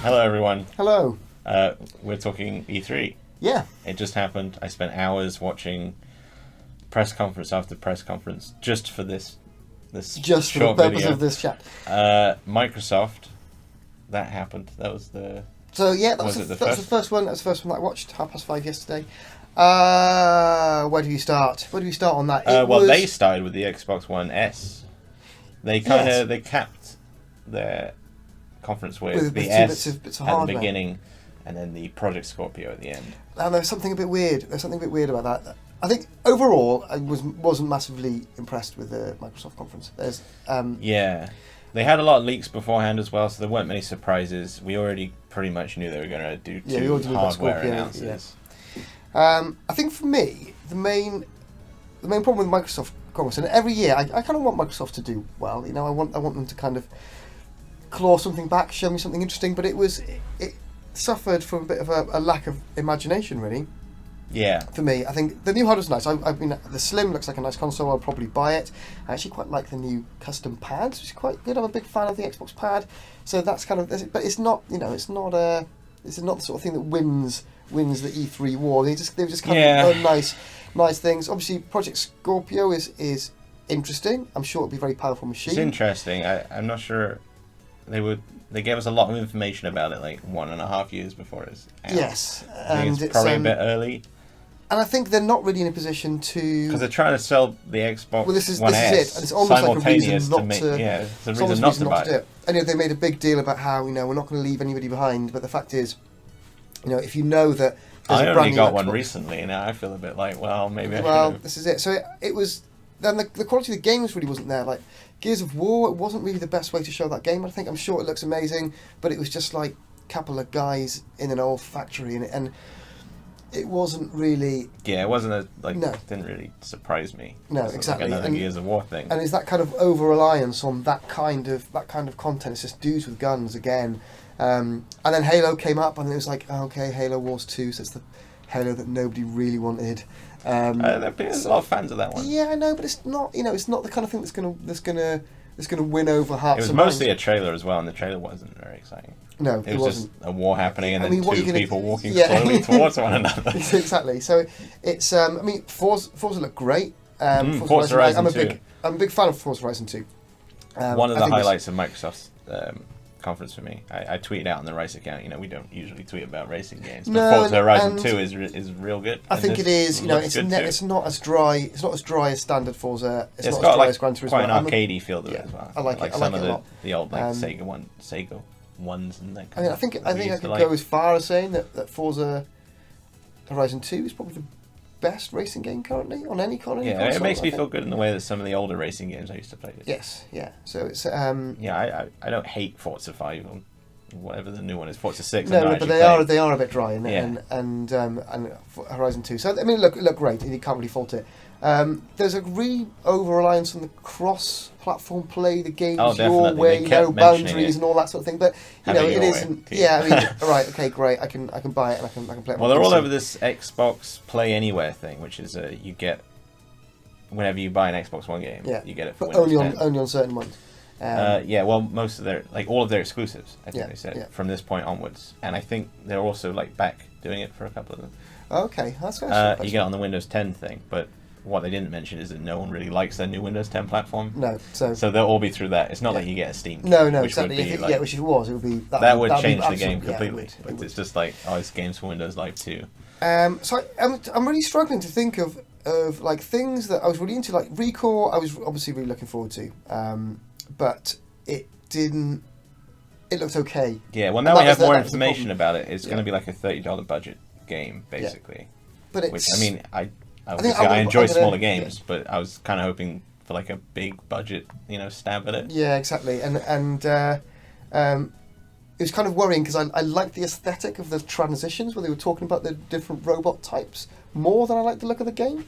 Hello, everyone. Hello. We're talking E3. Yeah. It just happened. I spent hours watching press conference after press conference just for this Just for the short purpose video. of this chat. Microsoft. That happened. That was the. So yeah, that was the first one. That was the first one that I watched. 5:30 yesterday. Where do you start? Where do we start on that? They started with the Xbox One S. They they capped their conference with the S bits of at hardware. the beginning, and then the Project Scorpio at the end. And there's something a bit weird. About that. I think overall, I wasn't massively impressed with the Microsoft conference. They had a lot of leaks beforehand as well, so there weren't many surprises. We already pretty much knew they were going to do two hardware announcements. Yeah. I think for me, the main problem with Microsoft conference, and every year I kind of want Microsoft to do well. You know, I want them to kind of claw something back, show me something interesting. But it suffered from a bit of a lack of imagination, really. Yeah. For me, I think the new hardware's nice. The Slim looks like a nice console. I'll probably buy it. I actually quite like the new custom pads, which is quite good. I'm a big fan of the Xbox pad. So that's kind of, but it's not, it's not the sort of thing that wins the E3 war. They were just kind of nice things. Obviously, Project Scorpio is interesting. I'm sure it'll be a very powerful machine. It's interesting. I'm not sure they gave us a lot of information about it like 1.5 years before it's out. Yes, I think it's probably a bit early. And I think they're not really in a position to... Because they're trying to sell the Xbox One S it. And it's almost like a reason not to... Yeah, it's a reason not to buy it. And they made a big deal about how, we're not going to leave anybody behind. But the fact is, if you know that there's I a brand only new got Xbox, one recently, and now I feel a bit like, well, maybe I Well, should. this is it. So it was... Then the quality of the games really wasn't there. Like, Gears of War, it wasn't really the best way to show that game. I'm sure it looks amazing, but it was just like a couple of guys in an old factory, and it wasn't really... Yeah, it wasn't didn't really surprise me. No, exactly. Like another Gears of War thing. And it's that kind of over-reliance on that kind of content. It's just dudes with guns again. And then Halo came up, and it was like, okay, Halo Wars 2, so it's the Halo that nobody really wanted. There's a lot of fans of that one. Yeah, I know, but it's not. It's not the kind of thing that's gonna win over hearts. It was mostly a trailer as well, and the trailer wasn't very exciting. No, it was wasn't. Just a war happening, and then two people walking yeah. slowly towards one another. Exactly. So it's. Forza looked great. Forza Horizon 2. I'm a big fan of Forza Horizon 2. One of the highlights of Microsoft's conference for me. I tweeted out on the Rice account. We don't usually tweet about racing games, but Forza Horizon 2 is real good. I think it is. It's not as dry. It's not as dry as standard Forza. It's not got as dry as Gran Turismo. Quite an arcadey feel to it as well. I like it. Some of a lot. the old Sega ones and that. I think I could go as far as saying that Forza Horizon 2 is probably the best racing game currently on any console. Yeah, it makes me feel good in the way that some of the older racing games I used to play did. Yes, yeah. So it's I don't hate Forza 5 or whatever the new one is, Forza 6. No, but they are a bit dry, and Horizon 2. So look great. You can't really fault it. There's a really over reliance on the cross-platform play, the games your way, no boundaries and all that sort of thing. But it isn't. Yeah, all right, okay, great. I can buy it and I can play it. Well, they're all over this Xbox Play Anywhere thing, which is you get whenever you buy an Xbox One game, you get it for Windows 10. Only on certain ones. Well, most of all of their exclusives, I think they said, from this point onwards, and I think they're also back doing it for a couple of them. Okay, that's good. You get on the Windows 10 thing, but what they didn't mention is that no one really likes their new Windows 10 platform. No, so they'll all be through that. It's not like you get a Steam. No, which exactly. Would be which if it was, it would be that would change the game completely. It but would. it's just it's games for Windows Live 2. So I'm really struggling to think of things that I was really into, like Recore. I was obviously really looking forward to, but it didn't. It looked okay. Yeah, well now we have more information about it. It's going to be like a $30 budget game, basically. But it's, I enjoy smaller games, but I was kind of hoping for a big budget, stab at it. Yeah, exactly. And it was kind of worrying because I liked the aesthetic of the transitions where they were talking about the different robot types more than I liked the look of the game.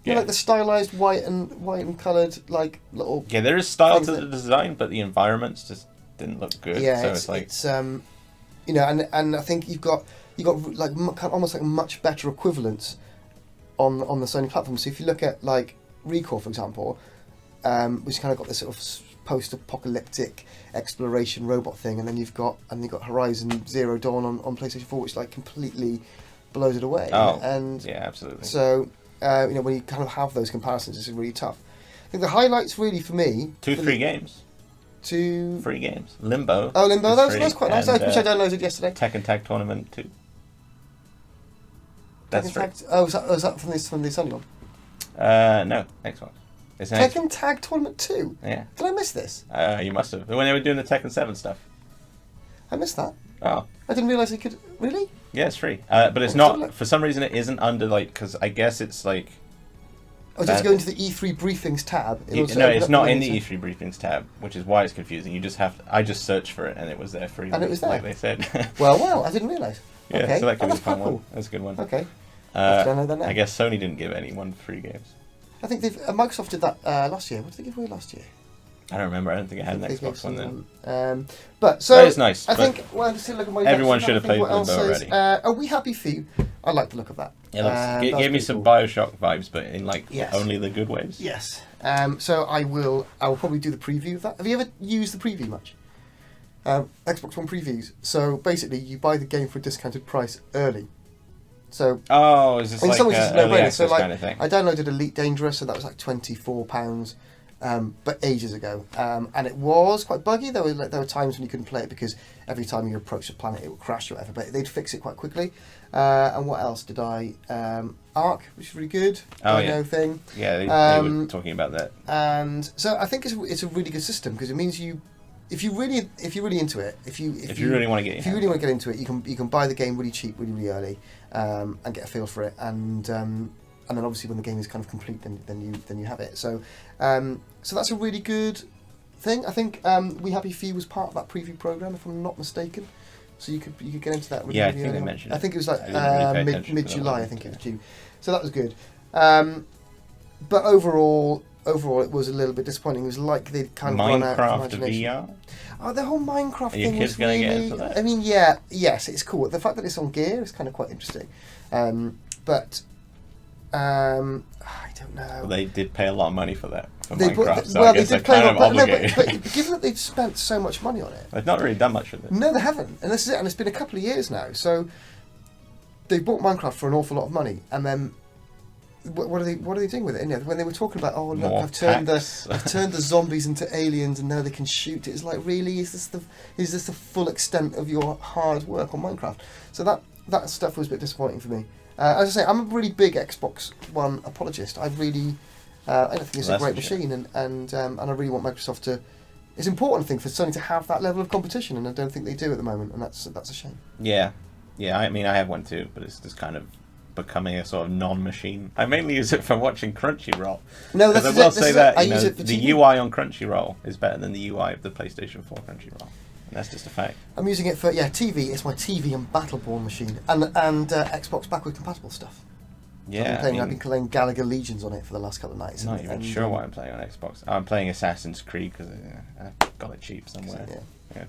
Like the stylized white and coloured little. Yeah, there is style to the design, but the environments just didn't look good. Yeah, so it's and I think you've got almost like much better equivalents on the Sony platform. So if you look at Recore, for example, which kind of got this sort of post-apocalyptic exploration robot thing, and then you've got Horizon Zero Dawn on PlayStation 4, which like completely blows it away. And yeah, absolutely. So when you kind of have those comparisons, it's really tough. I think the highlights really for me... Two free games. Limbo. Oh, Limbo, that's quite nice. Which I downloaded yesterday. Tekken Tag Tournament 2. That's free. Was that from the Sony one? No, Xbox. It's Tekken Tag Tournament 2? Yeah. Did I miss this? You must have. When they were doing the Tekken 7 stuff. I missed that. Oh. I didn't realise it could... Really? Yeah, it's free. But it's not... For some reason, it isn't under, like... Because I guess it's, like... Oh, just go into the E3 Briefings tab? No, it's not in the E3 Briefings tab, which is why it's confusing. You just have to... I just searched for it, and it was there free. And it was there? Like they said. Well, I didn't realise. Yeah, okay. So that could be a fun cool. one. That's a good one. Okay. I guess Sony didn't give anyone free games. I think Microsoft did that last year. What did they give away last year? I don't remember. I don't think I had an Xbox one then. But so that is nice. I think. Well, just look at my everyone should have played Limbo already. Are we happy for you? I like the look of that. Yeah, it gave me some Bioshock vibes, but in only the good ways. Yes. So I will probably do the preview of that. Have you ever used the preview much? Xbox One previews. So basically, you buy the game for a discounted price early. So is this like some ways it's a no-brainer. So kind of thing? I downloaded Elite Dangerous, so that was like £24. But ages ago, and it was quite buggy. There were times when you couldn't play it because every time you approached a planet, it would crash or whatever. But they'd fix it quite quickly. And what else did I? Arc, which is really good. Thing. Yeah, they were talking about that. And so I think it's a really good system because it means if you're really into it, if you really want to get into it, you can buy the game really cheap, really early, and get a feel for it, and then obviously when the game is kind of complete, then you have it. So that's a really good thing. I think We Happy Few was part of that preview program, if I'm not mistaken. So you could get into that. Really, I think they mentioned it. I think it was like mid-July. I think it was due. So that was good. But overall, it was a little bit disappointing. It was like they'd kind of run out of imagination. VR? Oh, the whole Minecraft thing was really... Get into that? I mean, yes, it's cool. The fact that it's on Gear is kind of quite interesting. But I don't know. Well, they did pay a lot of money for that, for they Minecraft, so I guess they're kind of obligated. But given that they've spent so much money on it... They've not really done much with it. No, they haven't. And this is it. And it's been a couple of years now. So they've bought Minecraft for an awful lot of money. And then... What are they doing with it? When they were talking about, oh look, I've turned the zombies into aliens and now they can shoot. It's like, really, is this the full extent of your hard work on Minecraft? So that stuff was a bit disappointing for me. As I say, I'm a really big Xbox One apologist. I think it's a great machine, and I really want Microsoft to. It's an important thing for Sony to have that level of competition, and I don't think they do at the moment, and that's a shame. Yeah. I mean, I have one too, but it's just kind of becoming a sort of non-machine. I mainly use it for watching Crunchyroll. No, that's I will say that the UI on Crunchyroll is better than the UI of the PlayStation 4 Crunchyroll. And that's just a fact. I'm using it for TV. It's my TV and Battleborn machine, and Xbox backward compatible stuff. Yeah, so I've been playing Galaga Legions on it for the last couple of nights. I'm not even sure what I'm playing on Xbox. I'm playing Assassin's Creed because I got it cheap somewhere. Yeah.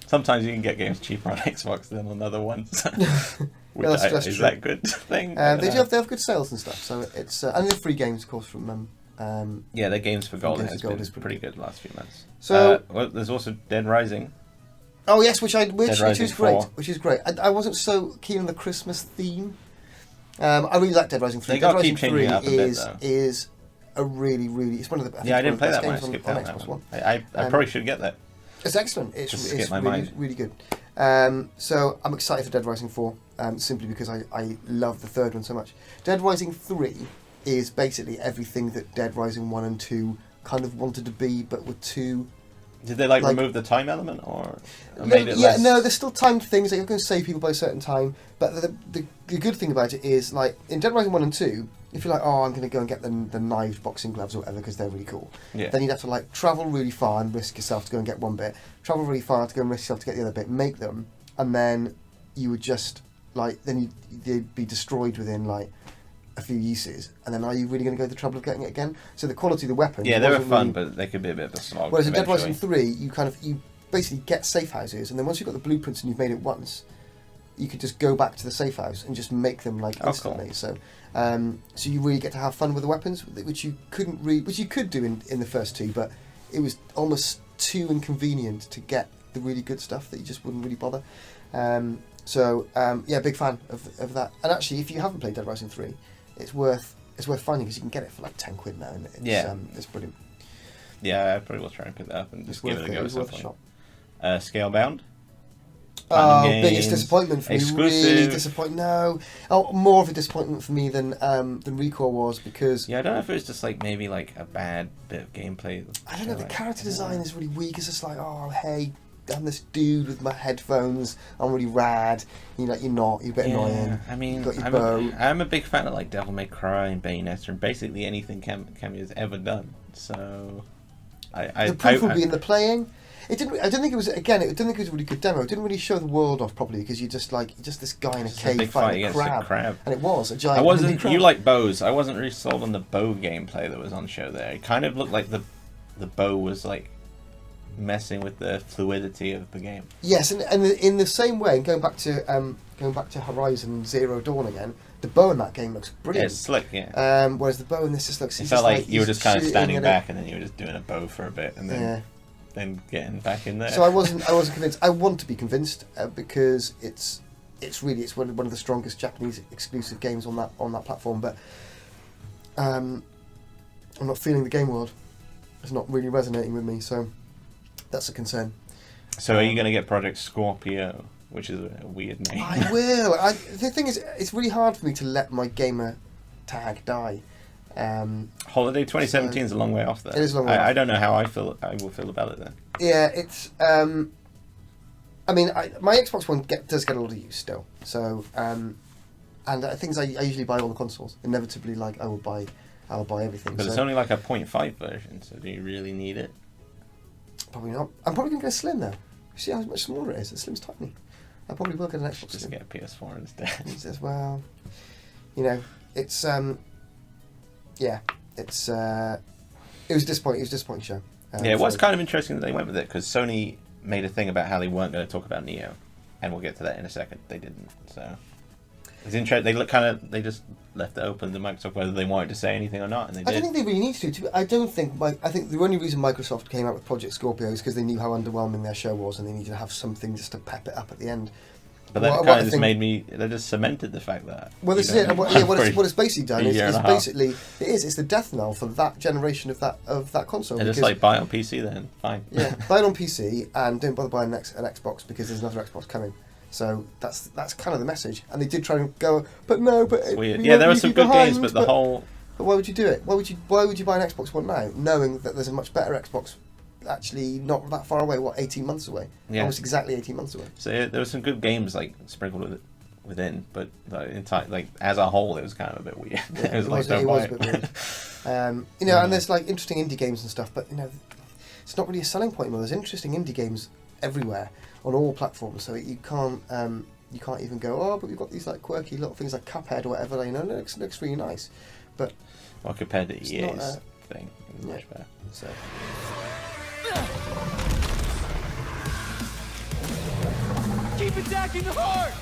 Sometimes you can get games cheaper on Xbox than on other ones. Is that a good thing? They have good sales and stuff. So it's and they're free games, of course, from their Games for Gold has been pretty good the last few months. So there's also Dead Rising. Oh yes, which is great. 4. Which is great. I wasn't so keen on the Christmas theme. I really like Dead Rising 3. They got Dead to keep changing it up a bit, though. Is a really it's one of the. I didn't play that one. I skipped out that one. I probably should get that. It's excellent. It's really good. So I'm excited for Dead Rising 4, simply because I love the third one so much. Dead Rising 3 is basically everything that Dead Rising 1 and 2 kind of wanted to be, but were too... Did they remove the time element, or made it less... No, there's still timed things that you're going to save people by a certain time, but the good thing about it is, like, in Dead Rising 1 and 2, if you're like, oh, I'm going to go and get the knived boxing gloves or whatever because they're really cool, then you'd have to like travel really far and risk yourself to go and get one bit, travel really far to go and risk yourself to get the other bit, make them, and then you would just, like, they'd be destroyed within, like, a few uses, and then are you really going to go to the trouble of getting it again? So the quality of the weapons... Yeah, they were fun, but they could be a bit of a slog. Whereas in Dead Rising 3, you basically get safe houses, and then once you've got the blueprints and you've made it once, you could just go back to the safe house and just make them like instantly. Cool. So you really get to have fun with the weapons, which you could do in the first two, but it was almost too inconvenient to get the really good stuff that you just wouldn't really bother. Yeah, big fan of that. And actually, if you haven't played Dead Rising 3, it's worth finding because you can get it for like £10 now, and it's brilliant. Yeah, I probably will try and pick that up and just give it a go. It's worth a shot. Scalebound. Biggest disappointment for exclusive. me. Really disappointing. No, more of a disappointment for me than Recore was, because I don't know if it was just like maybe like a bad bit of gameplay. I don't know. The character design is really weak. It's just like, oh hey, I'm this dude with my headphones. I'm really rad. You're not. You're a bit annoying. I mean, you got your bow. I'm a big fan of like Devil May Cry and Bayonetta and basically anything Kamiya's ever done. So, the proof will be in the playing. It didn't. I don't think it was. Again, I don't think it was a really good demo. It didn't really show the world off properly because you're just this guy in a cave fighting a crab. And it was a giant. I wasn't. You like bows? I wasn't really sold on the bow gameplay that was on show there. It kind of looked like the bow was like messing with the fluidity of the game. Yes, and in the same way, going back to Horizon Zero Dawn again, the bow in that game looks brilliant. Yeah, it's slick, yeah. Whereas the bow in this just looks. It felt like you were just kind of standing back and then you were just doing a bow for a bit and then. Then getting back in there. So I wasn't convinced. I want to be convinced because it's one of the strongest Japanese exclusive games on that platform. But I'm not feeling the game world. It's not really resonating with me. So that's a concern. So are you going to get Project Scorpio, which is a weird name? I will. The thing is, it's really hard for me to let my gamer tag die. Holiday 2017 is a long way off there. It is a long way off. I don't know how I will feel about it then. Yeah, it's. I mean, my Xbox One does get a lot of use still. So, and things I usually buy all the consoles. Inevitably, like I will buy everything. But it's only like a 0.5 version, so do you really need it? Probably not. I'm probably gonna get a Slim now. See how much smaller it is. The Slim's tiny. I probably will get an Xbox. Just Slim. get a PS4 instead. As well, it's yeah, it's it was disappointing. It was a disappointing show. It was kind of interesting that they went with it because Sony made a thing about how they weren't going to talk about Neo, and we'll get to that in a second. They didn't, so it's interesting. They just left it open to Microsoft whether they wanted to say anything or not, and they did. I don't think they really need to. I think the only reason Microsoft came out with Project Scorpio is because they knew how underwhelming their show was, and they needed to have something just to pep it up at the end. But that kind of just made me. They just cemented the fact that. Well, this is it. What it's basically done is it's the death knell for that generation of that console. And just like buy it on PC then, fine. Yeah, buy it on PC and don't bother buying an Xbox because there's another Xbox coming. So that's kind of the message. And they did try and go, but no, but it's weird. Yeah, there were some good games, but the whole. But why would you do it? Why would you buy an Xbox One now, knowing that there's a much better Xbox? Actually not that far away, 18 months away? Yeah. Almost exactly 18 months away. So there were some good games like sprinkled within, but as a whole it was kind of a bit weird. Yeah, it was a bit weird. And there's like interesting indie games and stuff, but it's not really a selling point anymore. There's interesting indie games everywhere on all platforms, so you can't even go, but we've got these like quirky little things like Cuphead or whatever, it looks really nice. But compared to EA's thing, it's much better. So keep attacking the heart!